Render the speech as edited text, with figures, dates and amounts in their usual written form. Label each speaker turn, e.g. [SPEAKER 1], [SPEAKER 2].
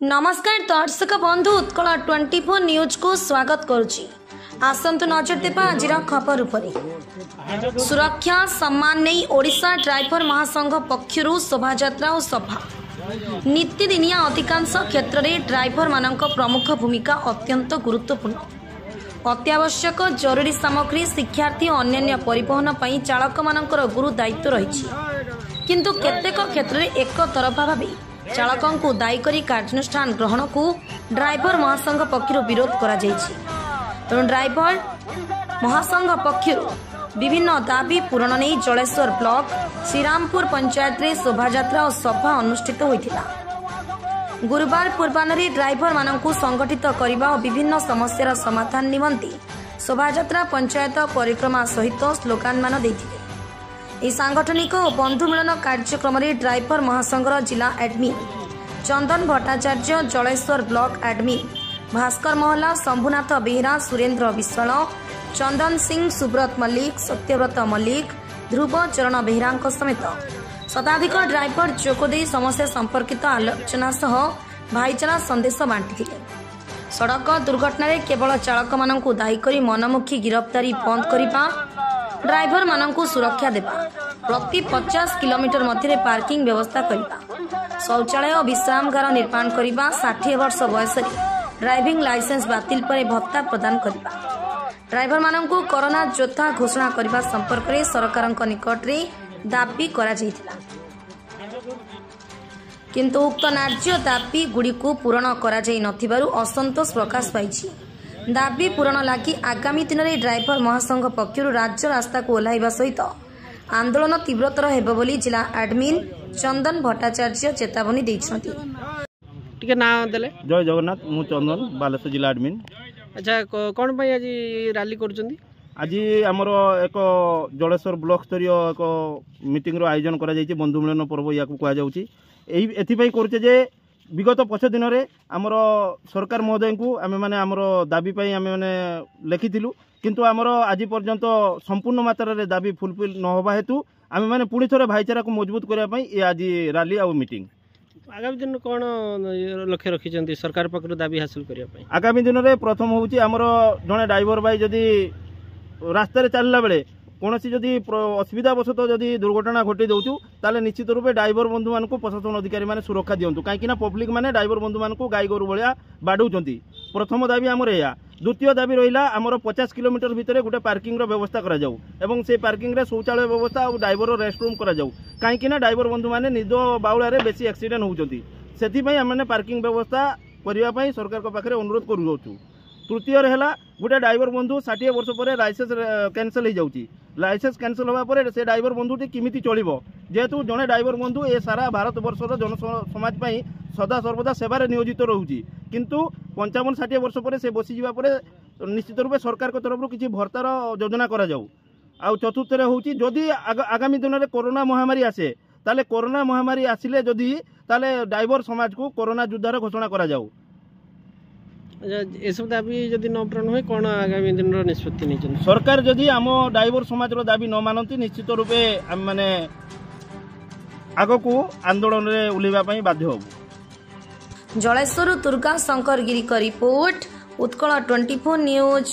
[SPEAKER 1] नमस्कार दर्शक बंधु उत्कल 24 न्यूज को स्वागत करुच्ची। आसंतु नजर देवा आज खबर उपरि। सुरक्षा सम्मान नहीं ओडिशा ड्राइवर महासंघ पक्षर शोभायात्रा और सभा। नीतिदिनिया अधिकांश क्षेत्र में ड्राइवर मानक प्रमुख भूमिका अत्यंत गुरुत्वपूर्ण। अत्यावश्यक जरूरी सामग्री शिक्षार्थी और अन्य परिवहन पर चालक मानकर गुरु दायित्व रही, किंतु केतेक क्षेत्र में एक तरफा भावी चालकों को दायी करी कार्यानुष्ठान ग्रहण को ड्राइवर महासंघ पक्षर विरोध करा जायछि। तेणु ड्राइवर महासंघ पक्षर विभिन्न दाबी पूरण नहीं जलेश्वर ब्लॉक श्रीरामपुर पंचायत रे शोभायात्रा और सभा अनुष्ठित होइथिला। गुरुवार पूर्वाह्न ड्राइवर मानकु संगठित करने और विभिन्न समस्यार समाधान निमंती शोभायात्रा पंचायत परिक्रमा सहित स्लोगान मान देथिले। यह सांगठनिक और बंधु मिलन कार्यक्रम में ड्राइवर महासंघर जिला एडमिन चंदन भट्टाचार्य, जलेश्वर ब्लॉक एडमिन भास्कर महला, शंभुनाथ बेहरा, सुरेन्द्र विश्वाल, चंदन सिंह, सुब्रत मल्लिक, सत्यव्रत मल्लिक, ध्रुव चरण बेहरा समेत शताधिक ड्राइवर जोगदे समस्या संपर्कित आलोचना सह भाईचारा संदेश बांटी। सड़क दुर्घटना केवल चालक मानकु दायी करी मनमुखी गिरफ्तारी बंद करने, ड्राइवर मानकु सुरक्षा देवा, प्रति 50 किलोमीटर मध्य पार्किंग व्यवस्था करने, शौचालय और विश्रामगार निर्माण करने, 60 वर्ष बयस ड्राइविंग लाइसेंस बातिल पर भत्ता प्रदान करने, ड्राइवर मानकु कोरोना योद्धा घोषणा करने संपर्क में सरकार निकट में दाबी करा जायथिला। किंतु उक्त न्याय्य दाबी गुड़ी को पूरण करा जाय नथिबारु असंतोष प्रकाश पाइछि। दाबी पूरण लगी आगामी दिन में ड्राइवर महासंघ पक्षर राज्य रास्ता को ओह्लाइबा सहित आंदोलन तीव्रतर हेबो बोली जिला एडमिन चंदन भट्टाचार्य चेतावनी दैछथि।
[SPEAKER 2] टिके ना देले।
[SPEAKER 3] जय जगन्नाथ, मु चंदन बालेश्वर जिला एडमिन।
[SPEAKER 2] अच्छा, कोन पई आज रैली करछंदी?
[SPEAKER 3] आज आमर एक जलेश्वर ब्लॉक स्तरीय एक मीटिंग रो आयोजन करा जायछि। बंधु मिलन पर्व या कहा जाउछि। एथि पई करछे जे विगत 5 दिन में आमर सरकार महोदय को आम मैंने आमर दाबी पाई आम मैंने लिखिलु, किंतु आमर आज पर्यंत संपूर्ण मात्रा रे दाबी फुलफिल न होबा हेतु आम मैंने पुणी थे भाईचारा को मजबूत करने आज रैली और मीटिंग।
[SPEAKER 2] आगामी दिन कौन लक्ष्य रखिंट सरकार पक्ष दाबी हासिल करने? आगामी
[SPEAKER 3] दिन में प्रथम हूँ आमर जड़े ड्राइवर भाई जदि रास्तार चलला बेले कौन जदि असुविधा बसत जदि दुर्घटना घटी दौचु ताले निश्चित रूपे ड्राइवर बंधु मानक प्रशासन अधिकारी माने सुरक्षा दिंतु, कहीं पब्लिक माने ड्राइवर बंधु मानक गाई गोरु भाया बाड़ौंट। प्रथम दाबी आमर या। द्वितीय दाबी रहा आमर 50 किलोमीटर भितर गोटे पार्किंग व्यवस्था करा जाऊ एवं से पार्किंग रे शौचालय व्यवस्था और ड्राइवर रेस्ट रूम करा जाऊ, कहीं ड्राइवर बंधु माने निद बाउला बेसी एक्सीडेंट होउछंती। सेथि आम पार्किंग व्यवस्था करने सरकार पाखे अनुरोध करूँ। तृतीय है गोटे ड्राइवर बंधु 60 वर्ष पर लाइसेंस कैंसल हो जाऊँगी। लाइसेंस कैंसल होगा से ड्राइवर बंधुटी किमिति चलिबो, जेहेतु जड़े ड्राइवर बंधु ए सारा भारत वर्षर जन समाज पाई सदा सर्वदा सेवार नियोजित रोचे, किंतु 55-60 वर्ष पर से बसी जावा पर निश्चित रूपे सरकार तरफ किसी भत्तार योजना करा जाऊ। आ चतुर्थ होउची जदि आगामी दिन में कोरोना महामारी आसे ताले कोरोना महामारी आसिले जदि ताले ड्राइवर समाज को कोरोना युद्धार घोषणा करा जाऊ।
[SPEAKER 2] एसब दाबी जदि न पूरण हुए कौन आगामी दिन निष्पत्ति नहीं?
[SPEAKER 3] सरकार जदि आम ड्राइवर समाज दाबी न मानती निश्चित रूपे आम मैंने आग को आंदोलन में उल्लेवा बाध्य हो।
[SPEAKER 1] जलेश्वर दुर्गा शंकर गिरी का रिपोर्ट, उत्कल 24 न्यूज।